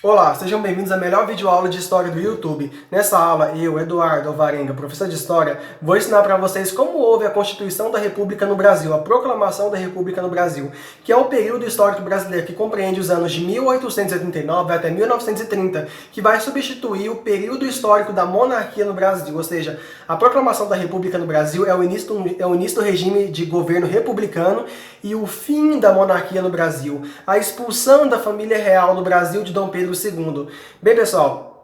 Olá, sejam bem-vindos à melhor videoaula de História do YouTube. Nessa aula, eu, Eduardo Alvarenga, professor de História, vou ensinar para vocês como houve a Constituição da República no Brasil, a Proclamação da República no Brasil, que é o período histórico brasileiro que compreende os anos de 1889 até 1930, que vai substituir o período histórico da monarquia no Brasil, ou seja, a Proclamação da República no Brasil é o início do regime de governo republicano e o fim da monarquia no Brasil, a expulsão da família real no Brasil de Dom Pedro II. Bem, pessoal,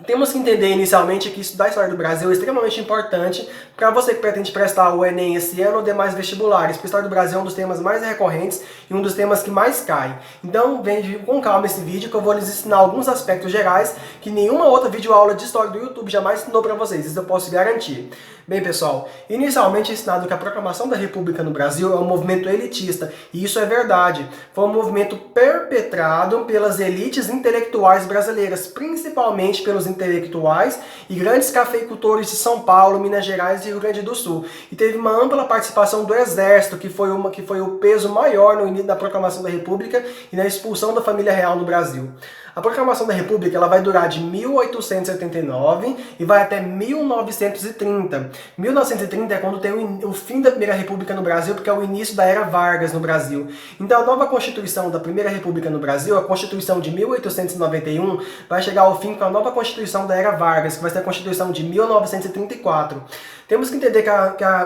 temos que entender inicialmente que estudar a história do Brasil é extremamente importante para você que pretende prestar o Enem esse ano ou demais vestibulares, porque a história do Brasil é um dos temas mais recorrentes e um dos temas que mais cai. Então, veja com calma esse vídeo que eu vou lhes ensinar alguns aspectos gerais que nenhuma outra videoaula de história do YouTube jamais ensinou para vocês, isso eu posso garantir. Bem, pessoal, inicialmente é ensinado que a Proclamação da República no Brasil é um movimento elitista, e isso é verdade. Foi um movimento perpetrado pelas elites intelectuais brasileiras, principalmente pelos intelectuais e grandes cafeicultores de São Paulo, Minas Gerais e Rio Grande do Sul. E teve uma ampla participação do Exército, que foi o peso maior no início da Proclamação da República e na expulsão da família real no Brasil. A Proclamação da República ela vai durar de 1889 e vai até 1930. 1930 é quando tem o fim da Primeira República no Brasil, porque é o início da Era Vargas no Brasil. Então a nova Constituição da Primeira República no Brasil, a Constituição de 1891, vai chegar ao fim com a nova Constituição da Era Vargas, que vai ser a Constituição de 1934. Temos que entender que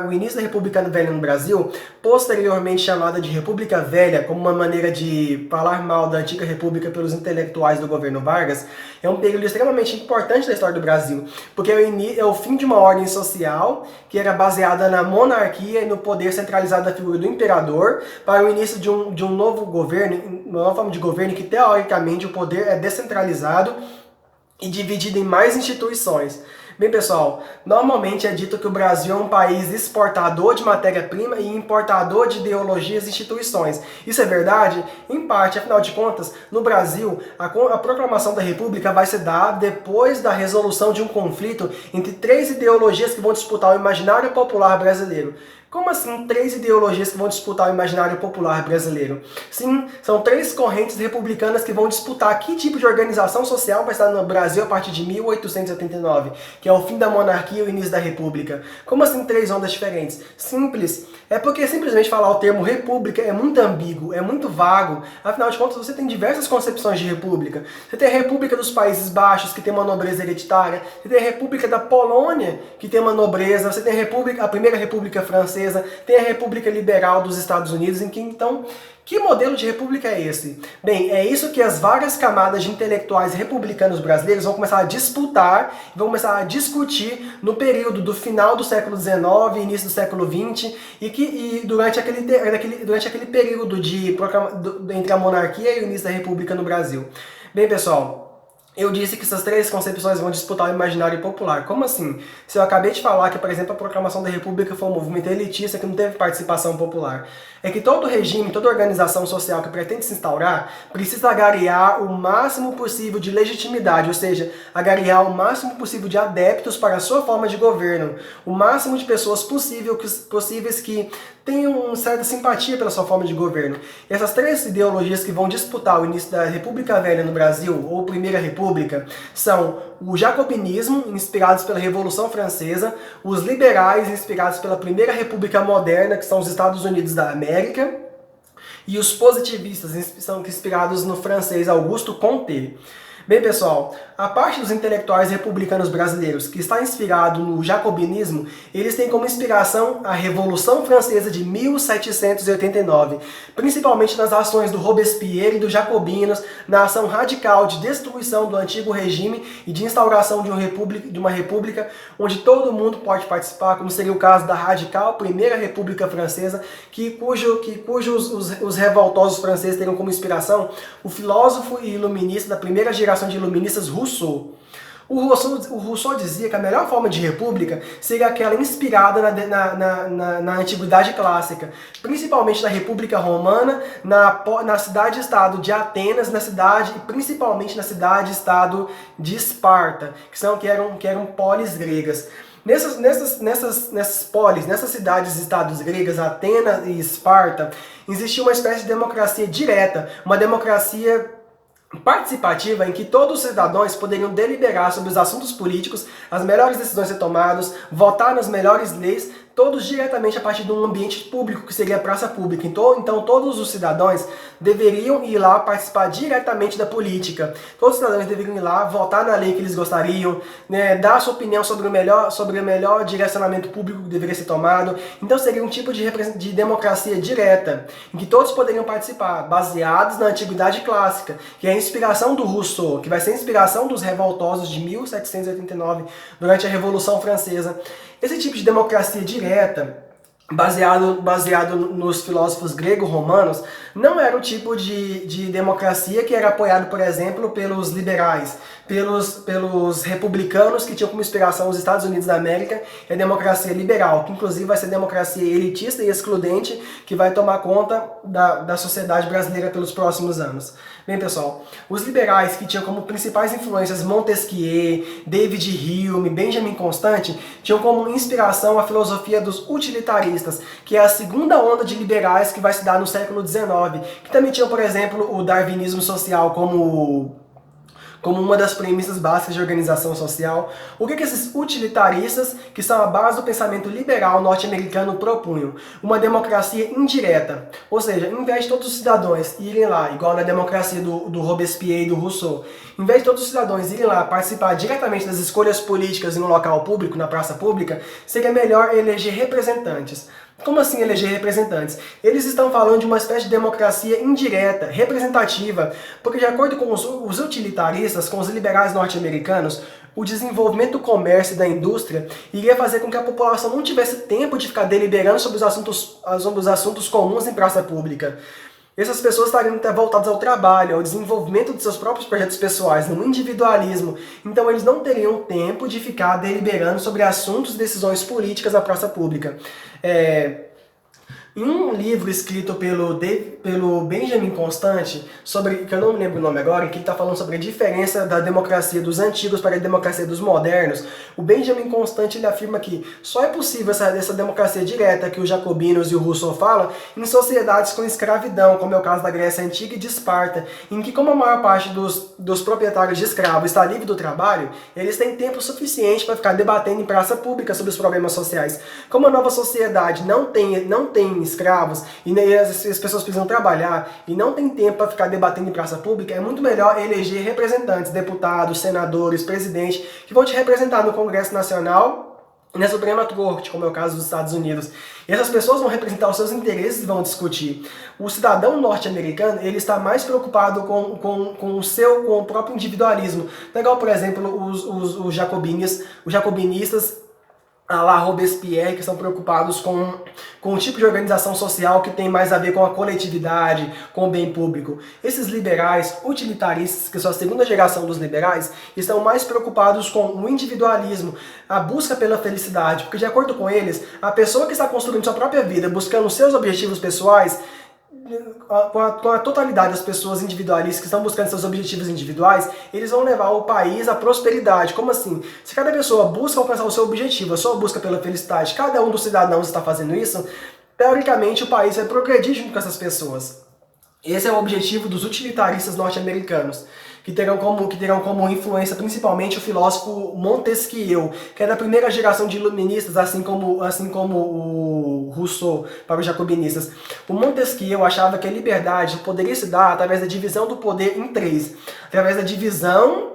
o início da República Velha no Brasil, posteriormente chamada de República Velha, como uma maneira de falar mal da antiga República pelos intelectuais do governo Vargas, é um período extremamente importante da história do Brasil, porque é o fim de uma ordem social que era baseada na monarquia e no poder centralizado da figura do imperador, para o início de um novo governo, uma nova forma de governo que, teoricamente, o poder é descentralizado e dividido em mais instituições. Bem, pessoal, normalmente é dito que o Brasil é um país exportador de matéria-prima e importador de ideologias e instituições. Isso é verdade? Em parte, afinal de contas, no Brasil, a Proclamação da República vai se dar depois da resolução de um conflito entre três ideologias que vão disputar o imaginário popular brasileiro. Como assim três ideologias que vão disputar o imaginário popular brasileiro? Sim, são três correntes republicanas que vão disputar que tipo de organização social vai estar no Brasil a partir de 1889, que é o fim da monarquia e o início da república. Como assim três ondas diferentes? Simples. É porque simplesmente falar o termo república é muito ambíguo, é muito vago. Afinal de contas, você tem diversas concepções de república. Você tem a República dos Países Baixos, que tem uma nobreza hereditária. Você tem a República da Polônia, que tem uma nobreza. Você tem a Primeira República Francesa. Tem a República Liberal dos Estados Unidos. Então, que modelo de república é esse? Bem, é isso que as várias camadas de intelectuais republicanos brasileiros vão começar a disputar, vão começar a discutir no período do final do século XIX, início do século XX, e durante aquele período entre a monarquia e o início da república no Brasil. Bem, pessoal, eu disse que essas três concepções vão disputar o imaginário popular. Como assim? Se eu acabei de falar que, por exemplo, a Proclamação da República foi um movimento elitista que não teve participação popular, é que todo regime, toda organização social que pretende se instaurar precisa agariar o máximo possível de legitimidade, ou seja, agariar o máximo possível de adeptos para a sua forma de governo, o máximo de pessoas possíveis que tenham uma certa simpatia pela sua forma de governo. E essas três ideologias que vão disputar o início da República Velha no Brasil, ou Primeira República, são o jacobinismo, inspirados pela Revolução Francesa, os liberais, inspirados pela Primeira República Moderna, que são os Estados Unidos da América, e os positivistas, são inspirados no francês Auguste Comte. Bem, pessoal, a parte dos intelectuais republicanos brasileiros que está inspirado no jacobinismo, eles têm como inspiração a Revolução Francesa de 1789, principalmente nas ações do Robespierre e dos jacobinos, na ação radical de destruição do antigo regime e de instauração de uma república onde todo mundo pode participar, como seria o caso da radical Primeira República Francesa, cujos os revoltosos franceses teriam como inspiração o filósofo e iluminista da primeira geração de iluministas Rousseau. O Rousseau dizia que a melhor forma de república seria aquela inspirada na Antiguidade Clássica, principalmente na República Romana, na cidade-estado de Atenas, e principalmente na cidade-estado de Esparta, que eram polis gregas. Nessas polis, nessas cidades-estados gregas, Atenas e Esparta, existia uma espécie de democracia direta, uma democracia participativa em que todos os cidadãos poderiam deliberar sobre os assuntos políticos, as melhores decisões a ser tomadas, votar nas melhores leis, todos diretamente a partir de um ambiente público, que seria a praça pública. Então todos os cidadãos deveriam ir lá participar diretamente da política. Todos os cidadãos deveriam ir lá votar na lei que eles gostariam, né, dar sua opinião sobre o melhor direcionamento público que deveria ser tomado. Então seria um tipo de democracia direta, em que todos poderiam participar, baseados na antiguidade clássica, que é a inspiração do Rousseau, que vai ser a inspiração dos revoltosos de 1789, durante a Revolução Francesa. Esse tipo de democracia direta, baseado nos filósofos grego-romanos, não era o tipo de democracia que era apoiado, por exemplo, pelos liberais, pelos republicanos, que tinham como inspiração os Estados Unidos da América, e a democracia liberal, que inclusive vai ser democracia elitista e excludente, que vai tomar conta da sociedade brasileira pelos próximos anos. Bem, pessoal, os liberais, que tinham como principais influências Montesquieu, David Hume, Benjamin Constant, tinham como inspiração a filosofia dos utilitaristas, que é a segunda onda de liberais que vai se dar no século XIX, que também tinham, por exemplo, o darwinismo social como uma das premissas básicas de organização social. O que esses utilitaristas, que são a base do pensamento liberal norte-americano, propunham? Uma democracia indireta. Ou seja, em vez de todos os cidadãos irem lá, igual na democracia do Robespierre e do Rousseau, em vez de todos os cidadãos irem lá participar diretamente das escolhas políticas em um local público, na praça pública, seria melhor eleger representantes. Como assim eleger representantes? Eles estão falando de uma espécie de democracia indireta, representativa, porque de acordo com os utilitaristas, com os liberais norte-americanos, o desenvolvimento do comércio e da indústria iria fazer com que a população não tivesse tempo de ficar deliberando sobre os assuntos comuns em praça pública. Essas pessoas estariam até voltadas ao trabalho, ao desenvolvimento de seus próprios projetos pessoais, no individualismo. Então eles não teriam tempo de ficar deliberando sobre assuntos e decisões políticas na praça pública. Em um livro escrito pelo Benjamin Constant, que eu não me lembro o nome agora, em que ele está falando sobre a diferença da democracia dos antigos para a democracia dos modernos, o Benjamin Constant ele afirma que só é possível essa democracia direta que os jacobinos e o Rousseau falam em sociedades com escravidão, como é o caso da Grécia Antiga e de Esparta, em que, como a maior parte dos proprietários de escravos está livre do trabalho, eles têm tempo suficiente para ficar debatendo em praça pública sobre os problemas sociais. Como a nova sociedade não tem escravos e as pessoas precisam trabalhar e não tem tempo para ficar debatendo em praça pública, é muito melhor eleger representantes, deputados, senadores, presidentes, que vão te representar no Congresso Nacional e na Suprema Corte, como é o caso dos Estados Unidos. E essas pessoas vão representar os seus interesses e vão discutir. O cidadão norte-americano, ele está mais preocupado com o próprio individualismo. Não é igual, por exemplo, os jacobinistas a la Robespierre, que estão preocupados com o tipo de organização social que tem mais a ver com a coletividade, com o bem público. Esses liberais utilitaristas, que são a segunda geração dos liberais, estão mais preocupados com o individualismo, a busca pela felicidade, porque de acordo com eles, a pessoa que está construindo sua própria vida, buscando seus objetivos pessoais, com a totalidade das pessoas individualistas que estão buscando seus objetivos individuais, eles vão levar o país à prosperidade. Como assim? Se cada pessoa busca alcançar o seu objetivo, a sua busca pela felicidade, cada um dos cidadãos está fazendo isso, teoricamente o país vai progredir junto com essas pessoas. Esse é o objetivo dos utilitaristas norte-americanos, que terão como influência principalmente o filósofo Montesquieu, que é da primeira geração de iluministas, assim como o Rousseau para os jacobinistas. O Montesquieu achava que a liberdade poderia se dar através da divisão do poder em três, através da divisão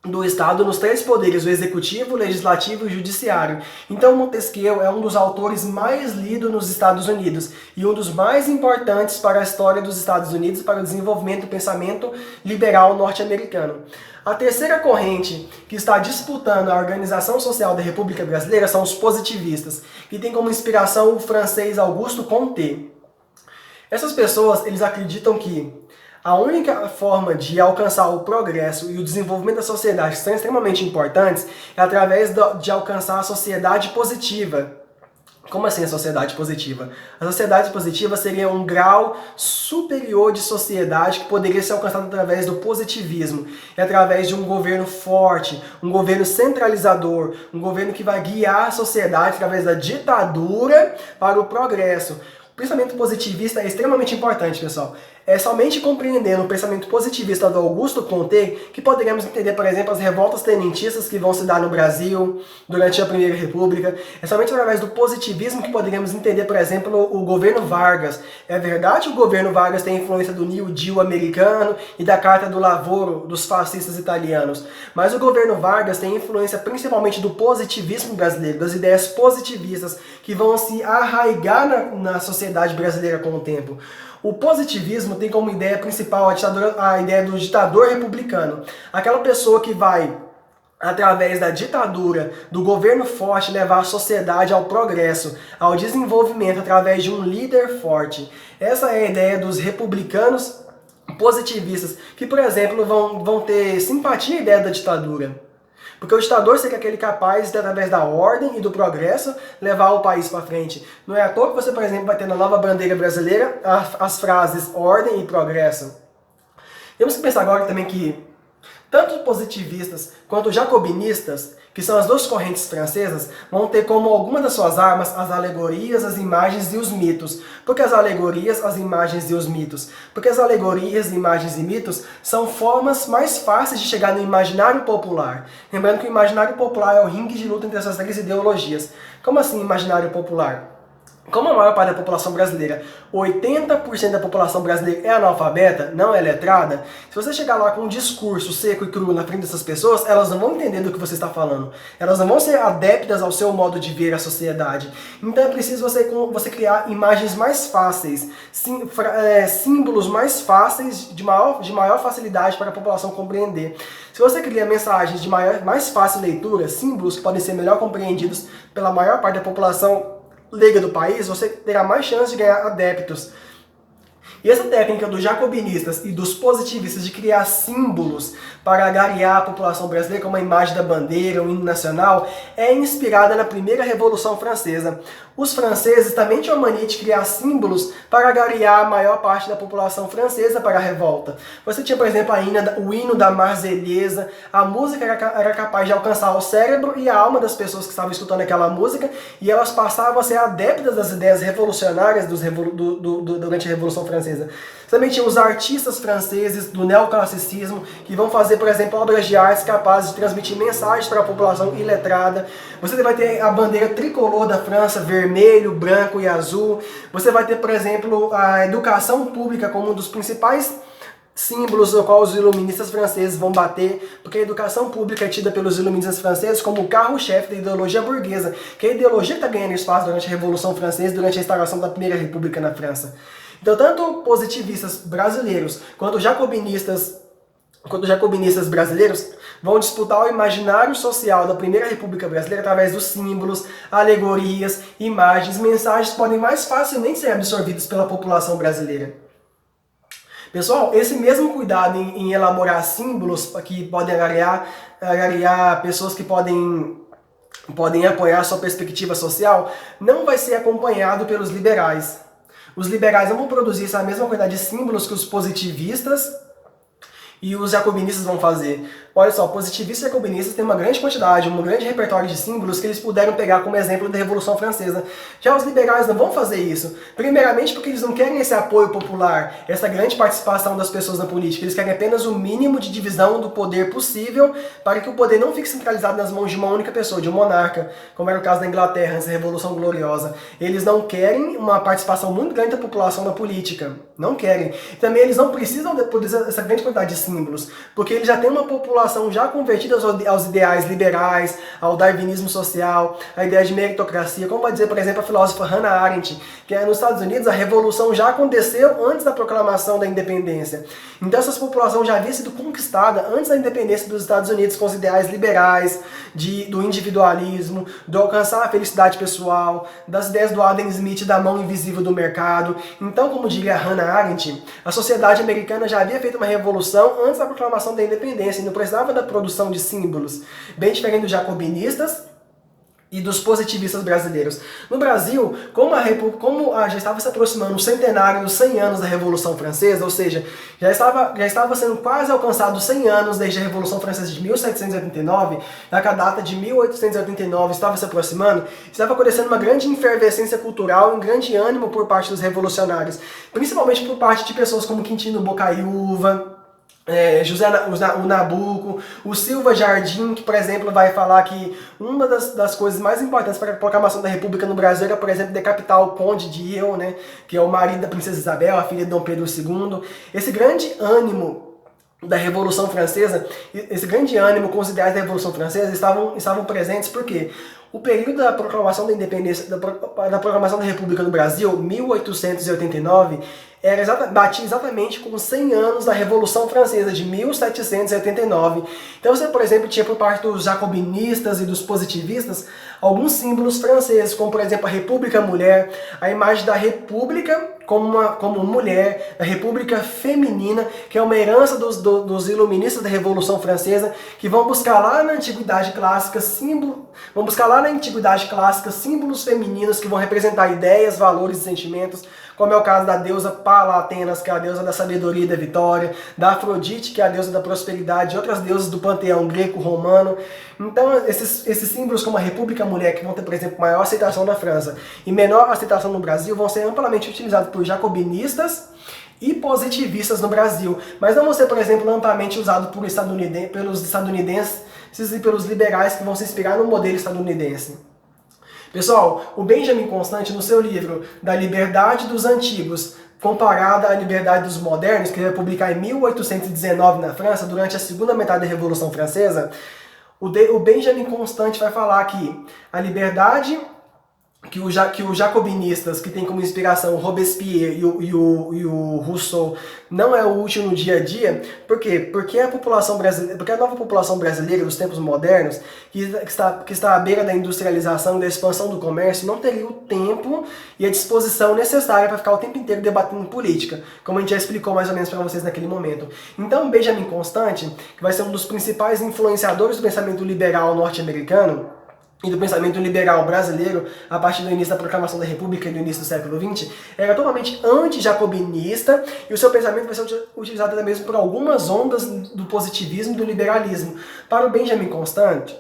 do Estado nos três poderes, o executivo, o legislativo e o judiciário. Então Montesquieu é um dos autores mais lidos nos Estados Unidos e um dos mais importantes para a história dos Estados Unidos e para o desenvolvimento do pensamento liberal norte-americano. A terceira corrente que está disputando a organização social da República Brasileira são os positivistas, que tem como inspiração o francês Auguste Comte. Essas pessoas, eles acreditam que a única forma de alcançar o progresso e o desenvolvimento da sociedade, que são extremamente importantes, é através de alcançar a sociedade positiva. Como assim a sociedade positiva? A sociedade positiva seria um grau superior de sociedade que poderia ser alcançado através do positivismo, e através de um governo forte, um governo centralizador, um governo que vai guiar a sociedade através da ditadura para o progresso. O pensamento positivista é extremamente importante, pessoal. É somente compreendendo o pensamento positivista do Augusto Comte que poderemos entender, por exemplo, as revoltas tenentistas que vão se dar no Brasil durante a Primeira República. É somente através do positivismo que poderemos entender, por exemplo, o governo Vargas. É verdade que o governo Vargas tem influência do New Deal americano e da Carta do Lavoro dos fascistas italianos, mas o governo Vargas tem influência principalmente do positivismo brasileiro, das ideias positivistas que vão se arraigar na sociedade brasileira com o tempo. O positivismo tem como ideia principal a ideia do ditador republicano. Aquela pessoa que vai, através da ditadura, do governo forte, levar a sociedade ao progresso, ao desenvolvimento através de um líder forte. Essa é a ideia dos republicanos positivistas, que, por exemplo, vão ter simpatia à ideia da ditadura. Porque o ditador seria aquele capaz de, através da ordem e do progresso, levar o país para frente. Não é à toa que você, por exemplo, vai ter na nova bandeira brasileira as frases ordem e progresso. Temos que pensar agora também que tanto positivistas quanto jacobinistas, que são as duas correntes francesas, vão ter como alguma das suas armas as alegorias, as imagens e os mitos. Por que as alegorias, as imagens e os mitos? Porque as alegorias, imagens e mitos são formas mais fáceis de chegar no imaginário popular. Lembrando que o imaginário popular é o ringue de luta entre essas três ideologias. Como assim imaginário popular? Como a maior parte da população brasileira, 80% da população brasileira é analfabeta, não é letrada, se você chegar lá com um discurso seco e cru na frente dessas pessoas, elas não vão entender do que você está falando. Elas não vão ser adeptas ao seu modo de ver a sociedade. Então é preciso você criar imagens mais fáceis, símbolos mais fáceis, de maior facilidade para a população compreender. Se você cria mensagens de mais fácil leitura, símbolos que podem ser melhor compreendidos pela maior parte da população leiga do país, você terá mais chance de ganhar adeptos. E essa técnica dos jacobinistas e dos positivistas de criar símbolos para agariar a população brasileira, como a imagem da bandeira, o hino nacional, é inspirada na primeira Revolução Francesa. Os franceses também tinham a mania de criar símbolos para agariar a maior parte da população francesa para a revolta. Você tinha, por exemplo, o hino da Marselhesa. A música era capaz de alcançar o cérebro e a alma das pessoas que estavam escutando aquela música, e elas passavam a ser adeptas das ideias revolucionárias durante a Revolução Francesa. Também tinha os artistas franceses do neoclassicismo, que vão fazer, por exemplo, obras de arte capazes de transmitir mensagens para a população iletrada. Você vai ter a bandeira tricolor da França, vermelho, branco e azul. Você vai ter, por exemplo, a educação pública como um dos principais símbolos no qual os iluministas franceses vão bater, porque a educação pública é tida pelos iluministas franceses como o carro-chefe da ideologia burguesa, que é a ideologia que está ganhando espaço durante a Revolução Francesa, durante a instauração da Primeira República na França. Então, tanto positivistas brasileiros quanto jacobinistas brasileiros vão disputar o imaginário social da Primeira República Brasileira através dos símbolos, alegorias, imagens, mensagens que podem mais facilmente ser absorvidos pela população brasileira. Pessoal, esse mesmo cuidado em elaborar símbolos que podem agariar pessoas que podem apoiar a sua perspectiva social, não vai ser acompanhado pelos liberais. Os liberais não vão produzir essa mesma quantidade de símbolos que os positivistas e os jacobinistas vão fazer. Olha só, positivistas e jacobinistas têm uma grande quantidade, um grande repertório de símbolos que eles puderam pegar como exemplo da Revolução Francesa. Já os liberais não vão fazer isso. Primeiramente porque eles não querem esse apoio popular, essa grande participação das pessoas na política. Eles querem apenas o mínimo de divisão do poder possível para que o poder não fique centralizado nas mãos de uma única pessoa, de um monarca, como era o caso da Inglaterra, nessa Revolução Gloriosa. Eles não querem uma participação muito grande da população na política. Não querem. Também eles não precisam produzir essa grande quantidade de símbolos, porque eles já têm uma população já convertida aos ideais liberais, ao darwinismo social, à ideia de meritocracia, como vai dizer, por exemplo, a filósofa Hannah Arendt, que nos Estados Unidos a revolução já aconteceu antes da proclamação da independência. Então essa população já havia sido conquistada antes da independência dos Estados Unidos com os ideais liberais, do individualismo, do alcançar a felicidade pessoal, das ideias do Adam Smith da mão invisível do mercado. Então, como diria Hannah Arendt, a sociedade americana já havia feito uma revolução antes da proclamação da independência e não precisava da produção de símbolos, bem diferente dos jacobinistas e dos positivistas brasileiros. No Brasil, já estava se aproximando o centenário dos 100 anos da Revolução Francesa, ou seja, já estava sendo quase alcançado 100 anos desde a Revolução Francesa de 1789, já que a data de 1889 estava se aproximando, estava acontecendo uma grande efervescência cultural e um grande ânimo por parte dos revolucionários, principalmente por parte de pessoas como Quintino Bocaiúva, José Nabuco, o Silva Jardim, que, por exemplo, vai falar que uma das coisas mais importantes para a proclamação da República no Brasil era, por exemplo, decapitar o Conde de Eu, né, que é o marido da Princesa Isabel, a filha de Dom Pedro II. Esse grande ânimo da Revolução Francesa, esse grande ânimo com os ideais da Revolução Francesa estavam presentes porque o período da proclamação da independência, da proclamação da República no Brasil, 1889, batia exatamente com os 100 anos da Revolução Francesa, de 1789. Então você, por exemplo, tinha por parte dos jacobinistas e dos positivistas alguns símbolos franceses, como por exemplo a República Mulher, a imagem da República como mulher, a República Feminina, que é uma herança dos iluministas da Revolução Francesa, que vão buscar lá na Antiguidade Clássica símbolos femininos que vão representar ideias, valores e sentimentos, como é o caso da deusa Palatenas, que é a deusa da sabedoria e da vitória, da Afrodite, que é a deusa da prosperidade, e outras deusas do panteão greco-romano. Então, esses símbolos como a República Mulher, que vão ter, por exemplo, maior aceitação na França e menor aceitação no Brasil, vão ser amplamente utilizados por jacobinistas e positivistas no Brasil, mas não vão ser, por exemplo, amplamente usados pelos estadunidenses e pelos liberais que vão se inspirar no modelo estadunidense. Pessoal, o Benjamin Constant, no seu livro Da Liberdade dos Antigos, comparada à liberdade dos modernos, que ele vai publicar em 1819 na França, durante a segunda metade da Revolução Francesa, o Benjamin Constant vai falar que a liberdade que os jacobinistas, que tem como inspiração o Robespierre e o Rousseau, não é útil no dia a dia. Por quê? Porque a nova população brasileira dos tempos modernos, que está à beira da industrialização e da expansão do comércio, não teria o tempo e a disposição necessária para ficar o tempo inteiro debatendo política, como a gente já explicou mais ou menos para vocês naquele momento. Então, Benjamin Constant, que vai ser um dos principais influenciadores do pensamento liberal norte-americano, e do pensamento liberal brasileiro, a partir do início da proclamação da República e do início do século XX, era totalmente anti-jacobinista, e o seu pensamento vai ser utilizado até mesmo por algumas ondas do positivismo e do liberalismo. Para o Benjamin Constant,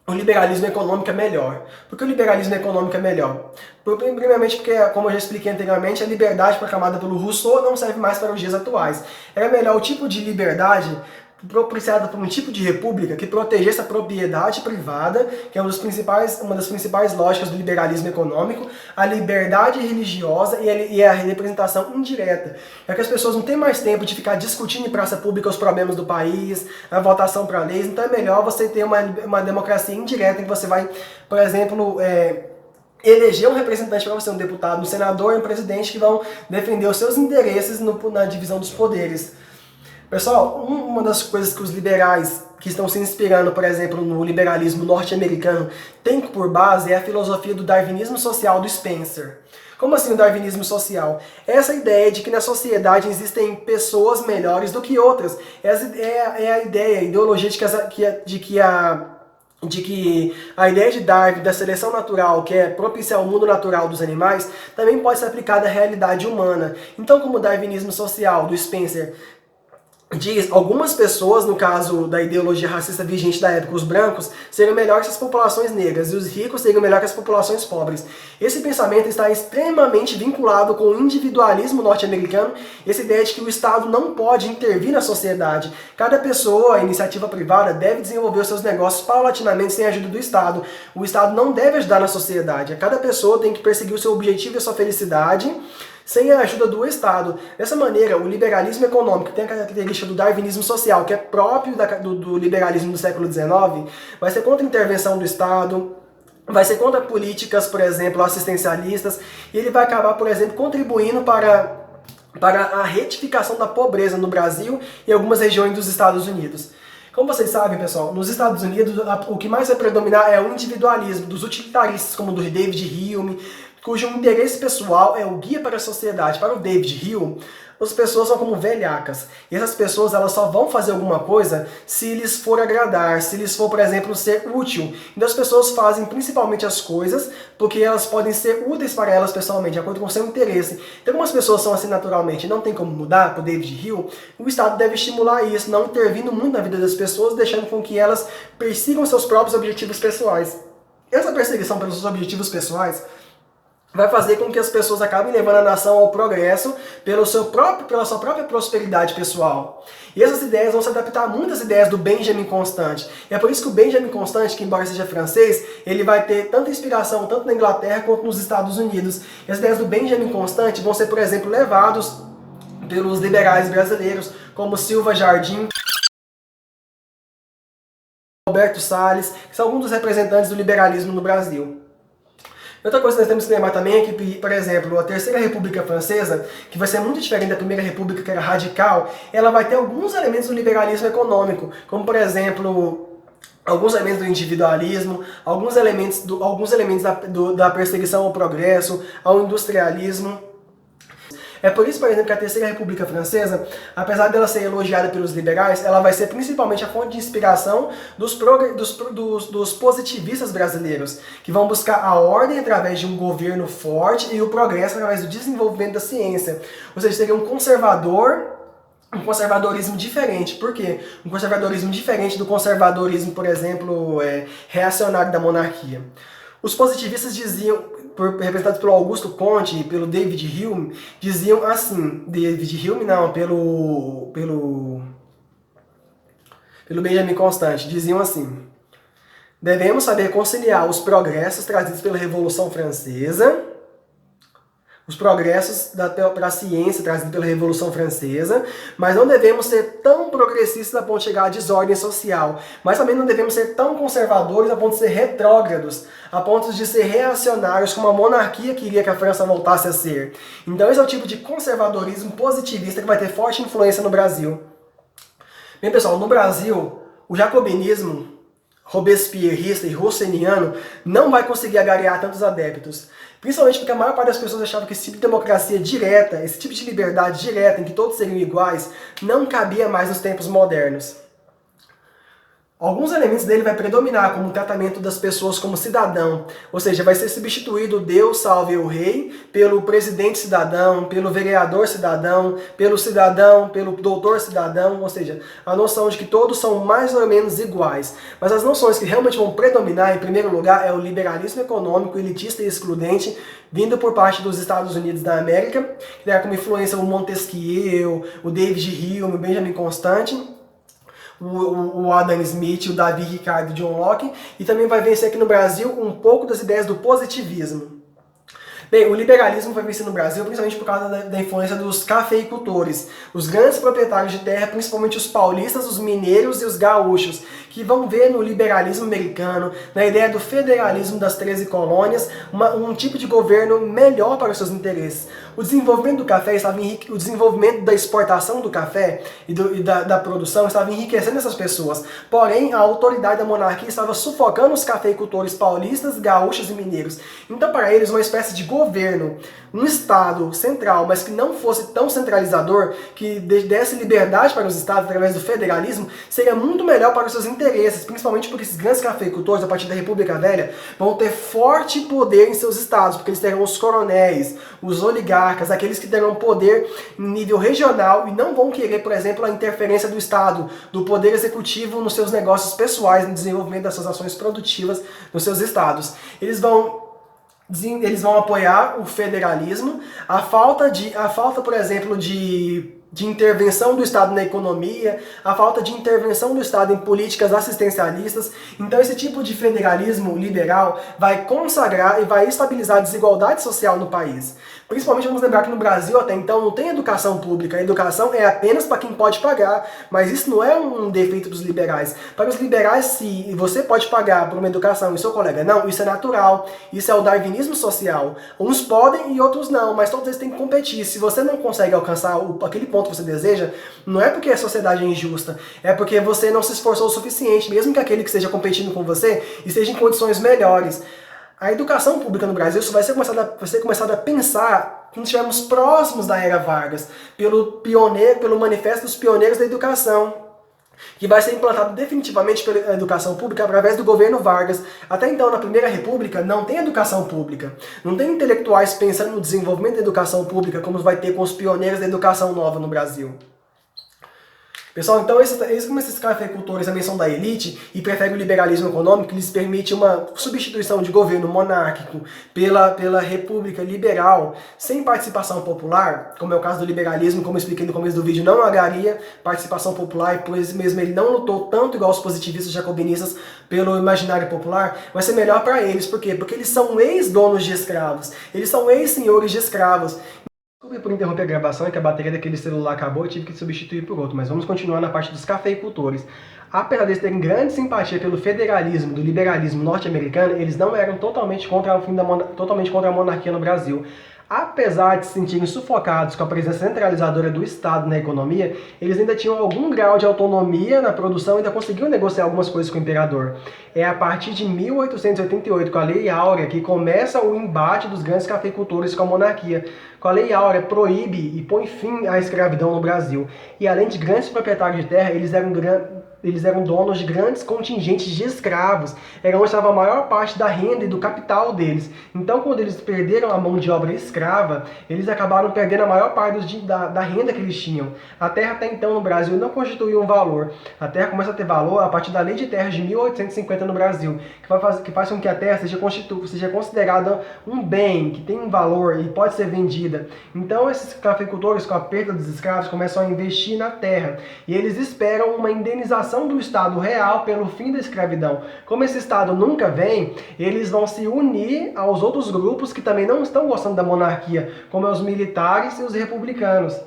o liberalismo econômico é melhor. Por que o liberalismo econômico é melhor? Primeiramente porque, como eu já expliquei anteriormente, a liberdade proclamada pelo Rousseau não serve mais para os dias atuais. Era melhor o tipo de liberdade propiciada por um tipo de república que protegesse a propriedade privada, que é uma das principais lógicas do liberalismo econômico, a liberdade religiosa e a representação indireta. É que as pessoas não têm mais tempo de ficar discutindo em praça pública os problemas do país, a votação para leis, então é melhor você ter uma democracia indireta em que você vai, por exemplo, eleger um representante para você, um deputado, um senador e um presidente que vão defender os seus interesses na divisão dos poderes. Pessoal, uma das coisas que os liberais que estão se inspirando, por exemplo, no liberalismo norte-americano, tem por base é a filosofia do darwinismo social do Spencer. Como assim o darwinismo social? Essa ideia de que na sociedade existem pessoas melhores do que outras. É a ideia, a ideologia de que a ideia de Darwin, da seleção natural, que é propiciar o mundo natural dos animais, também pode ser aplicada à realidade humana. Então, como o darwinismo social do Spencer diz, algumas pessoas, no caso da ideologia racista vigente da época, os brancos, seriam melhores que as populações negras e os ricos seriam melhores que as populações pobres. Esse pensamento está extremamente vinculado com o individualismo norte-americano, essa ideia de que o Estado não pode intervir na sociedade. Cada pessoa, a iniciativa privada, deve desenvolver os seus negócios paulatinamente sem a ajuda do Estado. O Estado não deve ajudar na sociedade. Cada pessoa tem que perseguir o seu objetivo e a sua felicidade sem a ajuda do Estado. Dessa maneira, o liberalismo econômico, que tem a característica do darwinismo social, que é próprio do liberalismo do século XIX, vai ser contra a intervenção do Estado, vai ser contra políticas, por exemplo, assistencialistas, e ele vai acabar, por exemplo, contribuindo para a retificação da pobreza no Brasil e em algumas regiões dos Estados Unidos. Como vocês sabem, pessoal, nos Estados Unidos o que mais vai predominar é o individualismo, dos utilitaristas, como do David Hume, cujo interesse pessoal é o guia para a sociedade. Para o David Hume, as pessoas são como velhacas. E essas pessoas elas só vão fazer alguma coisa se lhes for agradar, se lhes for, por exemplo, ser útil. Então as pessoas fazem principalmente as coisas porque elas podem ser úteis para elas pessoalmente, de acordo com o seu interesse. Então, como as pessoas são assim naturalmente e não tem como mudar, para o David Hume, o Estado deve estimular isso, não intervindo muito na vida das pessoas, deixando com que elas persigam seus próprios objetivos pessoais. Essa perseguição pelos seus objetivos pessoais vai fazer com que as pessoas acabem levando a nação ao progresso pela sua própria prosperidade pessoal. E essas ideias vão se adaptar a muitas ideias do Benjamin Constant. E é por isso que o Benjamin Constant, que embora seja francês, ele vai ter tanta inspiração tanto na Inglaterra quanto nos Estados Unidos. E as ideias do Benjamin Constant vão ser, por exemplo, levados pelos liberais brasileiros, como Silva Jardim, Roberto Salles, que são alguns dos representantes do liberalismo no Brasil. Outra coisa que nós temos que lembrar também é que, por exemplo, a Terceira República Francesa, que vai ser muito diferente da Primeira República, que era radical, ela vai ter alguns elementos do liberalismo econômico, como, por exemplo, alguns elementos do individualismo, alguns elementos da perseguição ao progresso, ao industrialismo. É por isso, por exemplo, que a Terceira República Francesa, apesar dela ser elogiada pelos liberais, ela vai ser principalmente a fonte de inspiração dos positivistas brasileiros, que vão buscar a ordem através de um governo forte e o progresso através do desenvolvimento da ciência. Ou seja, seria um conservadorismo diferente. Por quê? Um conservadorismo diferente do conservadorismo, por exemplo, reacionário da monarquia. Os positivistas diziam, representados pelo Augusto Comte e pelo David Hume, diziam assim, pelo Benjamin Constant, diziam assim: devemos saber conciliar os progressos trazidos pela Revolução Francesa, os progressos para a ciência trazidos pela Revolução Francesa, mas não devemos ser tão progressistas a ponto de chegar à desordem social, mas também não devemos ser tão conservadores a ponto de ser retrógrados, a ponto de ser reacionários como a monarquia queria que a França voltasse a ser. Então esse é o tipo de conservadorismo positivista que vai ter forte influência no Brasil. Bem, pessoal, no Brasil, o jacobinismo robespierrista e rossiniano não vai conseguir agariar tantos adeptos. Principalmente porque a maior parte das pessoas achava que esse tipo de democracia direta, esse tipo de liberdade direta, em que todos seriam iguais, não cabia mais nos tempos modernos. Alguns elementos dele vai predominar, como o tratamento das pessoas como cidadão, ou seja, vai ser substituído o Deus salve o rei pelo presidente cidadão, pelo vereador cidadão, pelo doutor cidadão, ou seja, a noção de que todos são mais ou menos iguais. Mas as noções que realmente vão predominar, em primeiro lugar, é o liberalismo econômico, elitista e excludente, vindo por parte dos Estados Unidos da América, que tem como influência o Montesquieu, o David Hume, o Benjamin Constant, o Adam Smith, o Davi Ricardo e John Locke, e também vai vencer aqui no Brasil um pouco das ideias do positivismo. Bem, o liberalismo vai vencer no Brasil principalmente por causa da influência dos cafeicultores, os grandes proprietários de terra, principalmente os paulistas, os mineiros e os gaúchos, que vão ver no liberalismo americano, na ideia do federalismo das 13 colônias, um tipo de governo melhor para os seus interesses. O desenvolvimento do café o desenvolvimento da exportação do café e da produção estava enriquecendo essas pessoas. Porém, a autoridade da monarquia estava sufocando os cafeicultores paulistas, gaúchos e mineiros. Então, para eles, uma espécie de governo, um estado central, mas que não fosse tão centralizador, que desse liberdade para os estados através do federalismo, seria muito melhor para os seus interesses, principalmente porque esses grandes cafeicultores, a partir da República Velha, vão ter forte poder em seus estados, porque eles terão os coronéis, os oligarcas, aqueles que terão poder em nível regional e não vão querer, por exemplo, a interferência do Estado, do poder executivo nos seus negócios pessoais, no desenvolvimento das suas ações produtivas nos seus estados. Eles vão apoiar o federalismo, a falta, por exemplo, de intervenção do Estado na economia, a falta de intervenção do Estado em políticas assistencialistas. Então esse tipo de federalismo liberal vai consagrar e vai estabilizar a desigualdade social no país. Principalmente vamos lembrar que no Brasil até então não tem educação pública, a educação é apenas para quem pode pagar, mas isso não é um defeito dos liberais. Para os liberais, se você pode pagar por uma educação e seu colega não, isso é natural, isso é o darwinismo social. Uns podem e outros não, mas todos eles têm que competir. Se você não consegue alcançar aquele ponto que você deseja, não é porque a sociedade é injusta, é porque você não se esforçou o suficiente, mesmo que aquele que esteja competindo com você esteja em condições melhores. A educação pública no Brasil só vai ser começada a pensar quando estivermos próximos da era Vargas, pelo Manifesto dos Pioneiros da Educação, que vai ser implantado definitivamente pela educação pública através do governo Vargas. Até então, na Primeira República, não tem educação pública. Não tem intelectuais pensando no desenvolvimento da educação pública como vai ter com os pioneiros da educação nova no Brasil. Pessoal, então como esses cafeicultores também são da elite e preferem o liberalismo econômico, que lhes permite uma substituição de governo monárquico pela república liberal, sem participação popular, como é o caso do liberalismo, como eu expliquei no começo do vídeo, não agaria participação popular, e por isso mesmo ele não lutou tanto igual os positivistas jacobinistas pelo imaginário popular, vai ser melhor para eles. Por quê? Porque eles são ex-donos de escravos, eles são ex-senhores de escravos. Desculpe por interromper a gravação, é que a bateria daquele celular acabou e tive que substituir por outro, mas vamos continuar na parte dos cafeicultores. Apesar de eles terem grande simpatia pelo federalismo, do liberalismo norte-americano, eles não eram totalmente contra a monarquia no Brasil. Apesar de se sentirem sufocados com a presença centralizadora do Estado na economia, eles ainda tinham algum grau de autonomia na produção e ainda conseguiam negociar algumas coisas com o imperador. É a partir de 1888, com a Lei Áurea, que começa o embate dos grandes cafeicultores com a monarquia. Com a Lei Áurea, proíbe e põe fim à escravidão no Brasil. E além de grandes proprietários de terra, eles eram donos de grandes contingentes de escravos. Era onde estava a maior parte da renda e do capital deles. Então, quando eles perderam a mão de obra escrava, eles acabaram perdendo a maior parte da renda que eles tinham. A terra até então no Brasil não constituía um valor. A terra começa a ter valor a partir da Lei de Terras de 1850 no Brasil, que faz com que a terra seja considerada um bem, que tem um valor e pode ser vendida. Então, esses cafeicultores, com a perda dos escravos, começam a investir na terra. E eles esperam uma indenização do Estado real pelo fim da escravidão. Como esse Estado nunca vem, eles vão se unir aos outros grupos que também não estão gostando da monarquia, como os militares e os republicanos.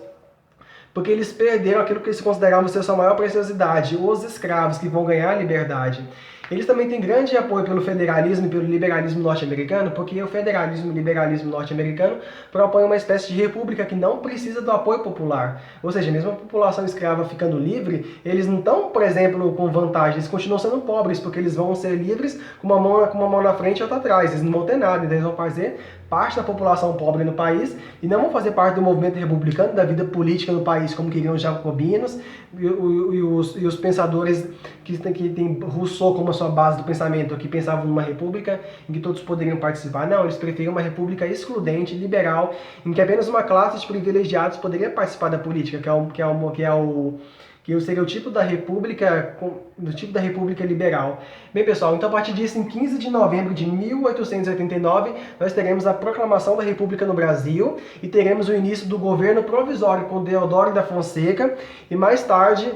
Porque eles perderam aquilo que eles consideravam ser sua maior preciosidade, os escravos, que vão ganhar a liberdade. Eles também têm grande apoio pelo federalismo e pelo liberalismo norte-americano, porque o federalismo e o liberalismo norte-americano propõem uma espécie de república que não precisa do apoio popular. Ou seja, mesmo a população escrava ficando livre, eles não estão, por exemplo, com vantagem, eles continuam sendo pobres, porque eles vão ser livres com uma mão na frente e outra atrás, eles não vão ter nada, então eles vão fazer parte da população pobre no país e não vão fazer parte do movimento republicano, da vida política no país, como queriam os jacobinos e os pensadores que tem Rousseau como a sua base do pensamento, que pensavam numa república em que todos poderiam participar. Não, eles preferiam uma república excludente, liberal, em que apenas uma classe de privilegiados poderia participar da política, que seria o tipo da república, liberal. Bem, pessoal, então a partir disso, em 15 de novembro de 1889, nós teremos a proclamação da República no Brasil e teremos o início do governo provisório com Deodoro da Fonseca e mais tarde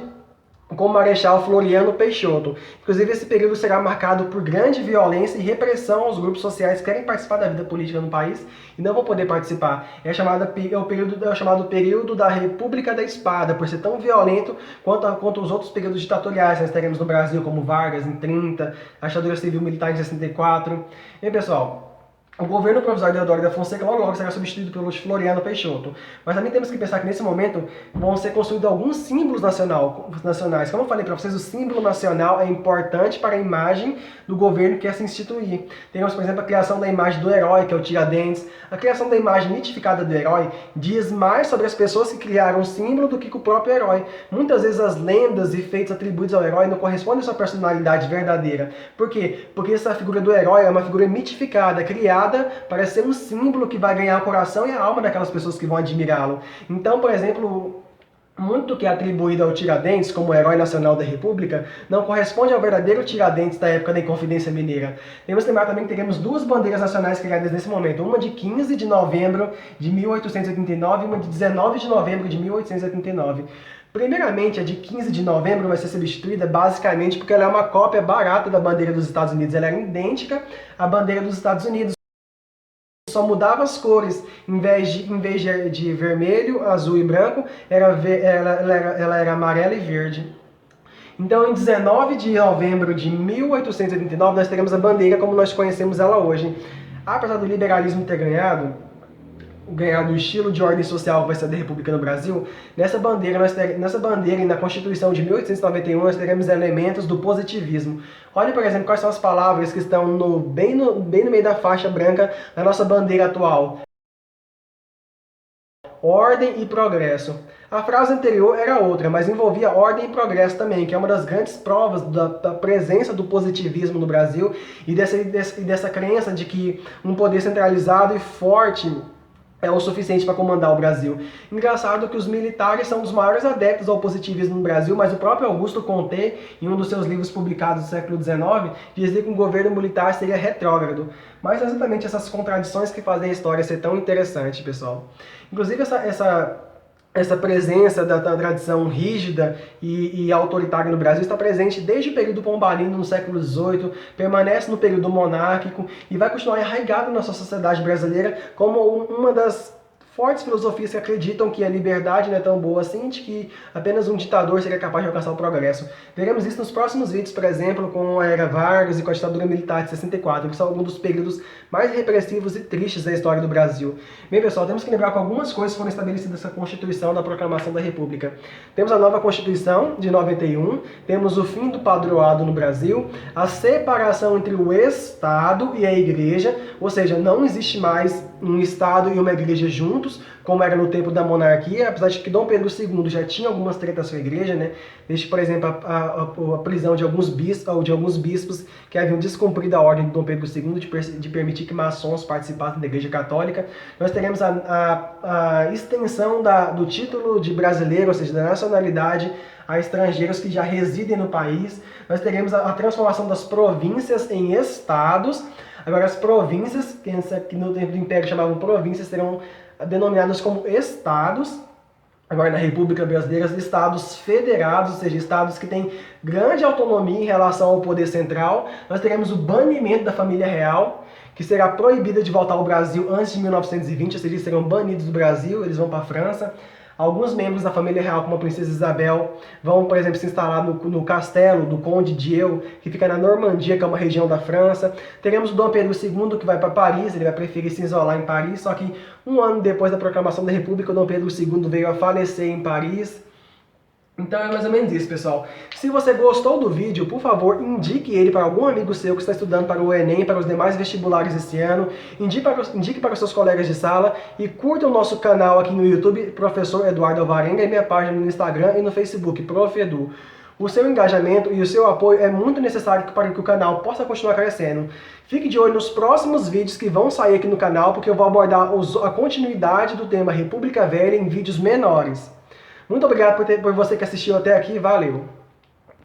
com o Marechal Floriano Peixoto. Inclusive, esse período será marcado por grande violência e repressão aos grupos sociais que querem participar da vida política no país e não vão poder participar. É o chamado período da República da Espada, por ser tão violento quanto os outros períodos ditatoriais que nós teremos no Brasil, como Vargas em 30, a ditadura civil militar em 64. Bem, pessoal, o governo provisório de Deodoro da Fonseca logo será substituído pelo Floriano Peixoto. Mas também temos que pensar que nesse momento vão ser construídos alguns símbolos nacionais. Como eu falei para vocês, o símbolo nacional é importante para a imagem do governo que quer se instituir. Temos, por exemplo, a criação da imagem do herói, que é o Tiradentes. A criação da imagem mitificada do herói diz mais sobre as pessoas que criaram o símbolo do que o próprio herói. Muitas vezes as lendas e feitos atribuídos ao herói não correspondem à sua personalidade verdadeira. Por quê? Porque essa figura do herói é uma figura mitificada, criada para ser um símbolo que vai ganhar o coração e a alma daquelas pessoas que vão admirá-lo. Então, por exemplo, muito que é atribuído ao Tiradentes como herói nacional da República não corresponde ao verdadeiro Tiradentes da época da Inconfidência Mineira. Temos que lembrar também que teremos duas bandeiras nacionais criadas nesse momento, uma de 15 de novembro de 1889 e uma de 19 de novembro de 1889. Primeiramente, a de 15 de novembro vai ser substituída basicamente porque ela é uma cópia barata da bandeira dos Estados Unidos. Ela era idêntica à bandeira dos Estados Unidos. Só mudava as cores, em vez de vermelho, azul e branco, ela era amarela e verde. Então, em 19 de novembro de 1889, nós teremos a bandeira como nós conhecemos ela hoje. Apesar do liberalismo ter ganhado, ganhar do estilo de ordem social que vai ser da República no Brasil, nessa bandeira e na Constituição de 1891 nós teremos elementos do positivismo. Olha, por exemplo, quais são as palavras que estão bem no meio da faixa branca da nossa bandeira atual. Ordem e progresso. A frase anterior era outra, mas envolvia ordem e progresso também, que é uma das grandes provas da presença do positivismo no Brasil e dessa crença de que um poder centralizado e forte é o suficiente para comandar o Brasil. Engraçado que os militares são os maiores adeptos ao positivismo no Brasil, mas o próprio Augusto Comte, em um dos seus livros publicados no século XIX, dizia que um governo militar seria retrógrado. Mas é exatamente essas contradições que fazem a história ser tão interessante, pessoal. Inclusive essa presença da tradição rígida e autoritária no Brasil está presente desde o período pombalino no século XVIII, permanece no período monárquico e vai continuar arraigado na nossa sociedade brasileira como uma das fortes filosofias que acreditam que a liberdade não é tão boa assim, de que apenas um ditador seria capaz de alcançar o progresso. Veremos isso nos próximos vídeos, por exemplo, com a Era Vargas e com a ditadura militar de 64, que são alguns dos períodos mais repressivos e tristes da história do Brasil. Bem, pessoal, temos que lembrar que algumas coisas foram estabelecidas nessa Constituição da Proclamação da República. Temos a nova Constituição de 91, temos o fim do padroado no Brasil, a separação entre o Estado e a Igreja, ou seja, não existe mais um Estado e uma Igreja juntos, como era no tempo da monarquia, apesar de que Dom Pedro II já tinha algumas tretas com a Igreja, né? Desde, por exemplo, a prisão de alguns bispos que haviam descumprido a ordem de Dom Pedro II de permitir que maçons participassem da Igreja Católica. Nós teremos a extensão do título de brasileiro, ou seja, da nacionalidade, a estrangeiros que já residem no país. Nós teremos a transformação das províncias em estados. Agora, as províncias, que no tempo do Império chamavam províncias, serão denominadas como estados. Agora, na República Brasileira, estados federados, ou seja, estados que têm grande autonomia em relação ao poder central. Nós teremos o banimento da família real, que será proibida de voltar ao Brasil antes de 1920, ou seja, eles serão banidos do Brasil, eles vão para a França. Alguns membros da família real, como a princesa Isabel, vão, por exemplo, se instalar no castelo do Conde de Eu, que fica na Normandia, que é uma região da França. Teremos o Dom Pedro II, que vai para Paris, ele vai preferir se isolar em Paris, só que um ano depois da proclamação da República, o Dom Pedro II veio a falecer em Paris. Então é mais ou menos isso, pessoal. Se você gostou do vídeo, por favor, indique ele para algum amigo seu que está estudando para o Enem, para os demais vestibulares esse ano. Indique para os seus colegas de sala e curta o nosso canal aqui no YouTube, Professor Eduardo Alvarenga, e minha página no Instagram e no Facebook, Prof. Edu. O seu engajamento e o seu apoio é muito necessário para que o canal possa continuar crescendo. Fique de olho nos próximos vídeos que vão sair aqui no canal, porque eu vou abordar a continuidade do tema República Velha em vídeos menores. Muito obrigado por você que assistiu até aqui, valeu!